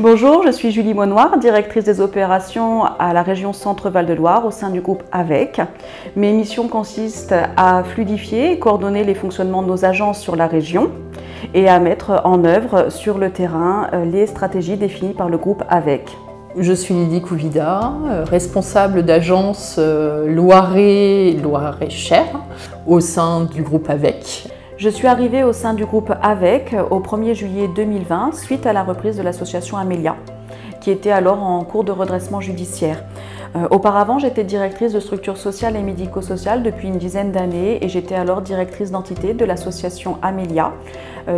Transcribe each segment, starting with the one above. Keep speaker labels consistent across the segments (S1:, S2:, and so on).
S1: Bonjour, je suis Julie Monnoir, directrice des opérations à la région Centre-Val de Loire au sein du groupe AVEC. Mes missions consistent à fluidifier et coordonner les fonctionnements de nos agences sur la région et à mettre en œuvre sur le terrain les stratégies définies par le groupe AVEC.
S2: Je suis Lydie Couvida, responsable d'agence Loiret-Cher au sein du groupe AVEC.
S1: Je suis arrivée au sein du groupe AVEC au 1er juillet 2020 suite à la reprise de l'association Amélia, qui était alors en cours de redressement judiciaire. Auparavant, j'étais directrice de structures sociales et médico-sociales depuis une dizaine d'années et j'étais alors directrice d'entité de l'association Amélia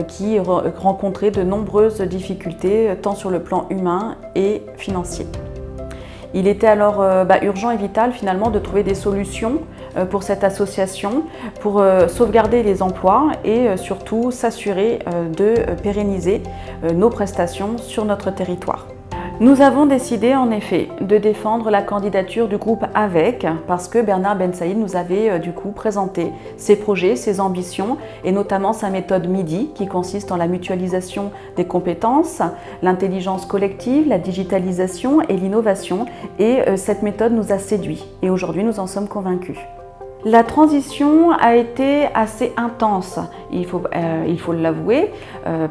S1: qui rencontrait de nombreuses difficultés tant sur le plan humain et financier. Il était alors urgent et vital finalement de trouver des solutions pour cette association, pour sauvegarder les emplois et surtout s'assurer de pérenniser nos prestations sur notre territoire. Nous avons décidé en effet de défendre la candidature du groupe AVEC parce que Bernard Bensaïd nous avait du coup présenté ses projets, ses ambitions et notamment sa méthode MIDI qui consiste en la mutualisation des compétences, l'intelligence collective, la digitalisation et l'innovation et cette méthode nous a séduits et aujourd'hui nous en sommes convaincus. La transition a été assez intense, il faut l'avouer,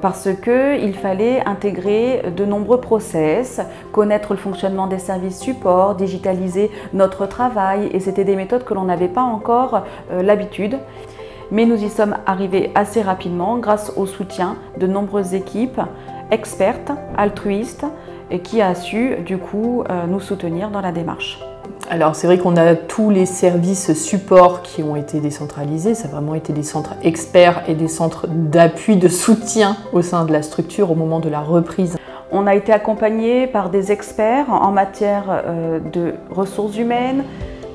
S1: parce qu'il fallait intégrer de nombreux process, connaître le fonctionnement des services support, digitaliser notre travail et c'était des méthodes que l'on n'avait pas encore l'habitude. Mais nous y sommes arrivés assez rapidement grâce au soutien de nombreuses équipes expertes, altruistes et qui a su du coup nous soutenir dans la démarche.
S2: Alors c'est vrai qu'on a tous les services support qui ont été décentralisés, ça a vraiment été des centres experts et des centres d'appui, de soutien au sein de la structure au moment de la reprise.
S1: On a été accompagné par des experts en matière de ressources humaines,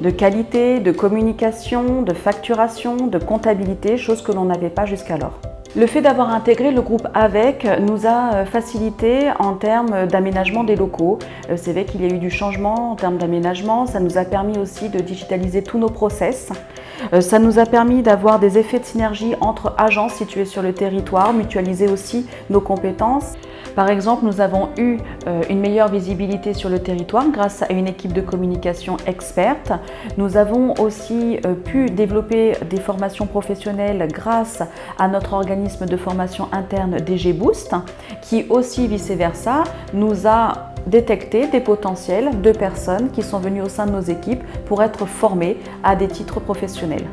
S1: de qualité, de communication, de facturation, de comptabilité, chose que l'on n'avait pas jusqu'alors. Le fait d'avoir intégré le groupe AVEC nous a facilité en termes d'aménagement des locaux. C'est vrai qu'il y a eu du changement en termes d'aménagement, ça nous a permis aussi de digitaliser tous nos process. Ça nous a permis d'avoir des effets de synergie entre agences situées sur le territoire, mutualiser aussi nos compétences. Par exemple, nous avons eu une meilleure visibilité sur le territoire grâce à une équipe de communication experte. Nous avons aussi pu développer des formations professionnelles grâce à notre organisme de formation interne DG Boost, qui aussi vice-versa nous a détecté des potentiels de personnes qui sont venues au sein de nos équipes pour être formées à des titres professionnels.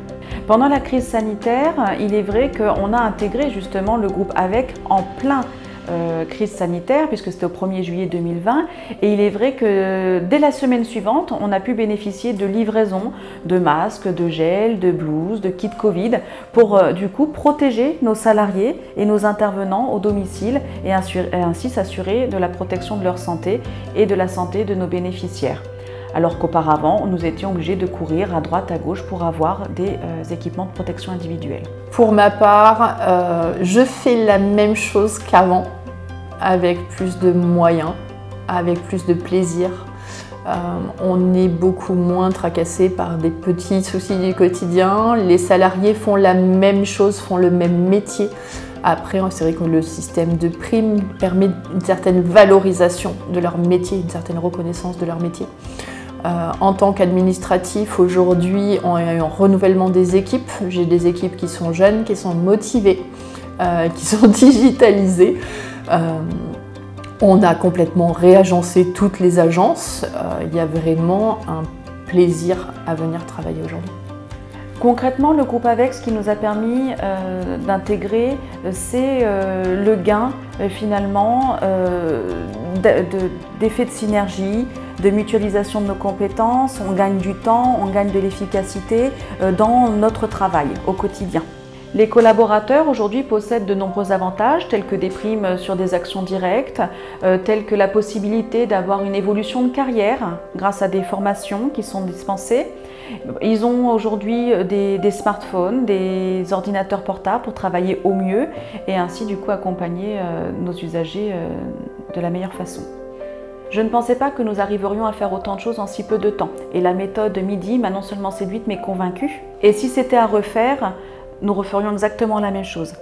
S1: Pendant la crise sanitaire, il est vrai qu'on a intégré justement le groupe AVEC en plein crise sanitaire puisque c'était au 1er juillet 2020 et il est vrai que dès la semaine suivante on a pu bénéficier de livraisons de masques, de gel, de blouses, de kits Covid pour du coup protéger nos salariés et nos intervenants au domicile et ainsi s'assurer de la protection de leur santé et de la santé de nos bénéficiaires. Alors qu'auparavant, nous étions obligés de courir à droite, à gauche pour avoir des équipements de protection individuelle.
S2: Pour ma part, je fais la même chose qu'avant, avec plus de moyens, avec plus de plaisir. On est beaucoup moins tracassé par des petits soucis du quotidien. Les salariés font la même chose, font le même métier. Après, c'est vrai que le système de primes permet une certaine valorisation de leur métier, une certaine reconnaissance de leur métier. En tant qu'administratif, aujourd'hui, on a un renouvellement des équipes. J'ai des équipes qui sont jeunes, qui sont motivées, qui sont digitalisées. On a complètement réagencé toutes les agences. Il y a vraiment un plaisir à venir travailler aujourd'hui.
S1: Concrètement, le groupe AVEC, ce qui nous a permis d'intégrer, c'est le gain finalement d'effets de synergie, de mutualisation de nos compétences, on gagne du temps, on gagne de l'efficacité dans notre travail au quotidien. Les collaborateurs aujourd'hui possèdent de nombreux avantages tels que des primes sur des actions directes, tels que la possibilité d'avoir une évolution de carrière grâce à des formations qui sont dispensées. Ils ont aujourd'hui des smartphones, des ordinateurs portables pour travailler au mieux et ainsi du coup accompagner nos usagers de la meilleure façon. Je ne pensais pas que nous arriverions à faire autant de choses en si peu de temps. Et la méthode MIDI m'a non seulement séduite mais convaincue. Et si c'était à refaire, nous referions exactement la même chose.